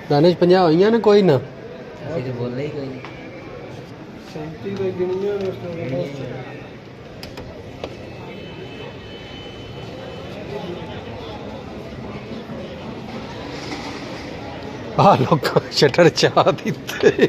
ਦਾਨਿਸ਼ 50 ਹੋਈਆਂ ਨੇ ਕੋਈ ਨਾ ਅਸੀਂ ਤਾਂ ਬੋਲੇ ਹੀ ਕੋਈ ਨਹੀਂ 37 ਦੇ ਗਿਣੀਆਂ ਨੇ ਉਸ ਤੋਂ ਆ ਲੋਕ ਸ਼ਟਰ ਚਾਹ ਦਿੱਤੇ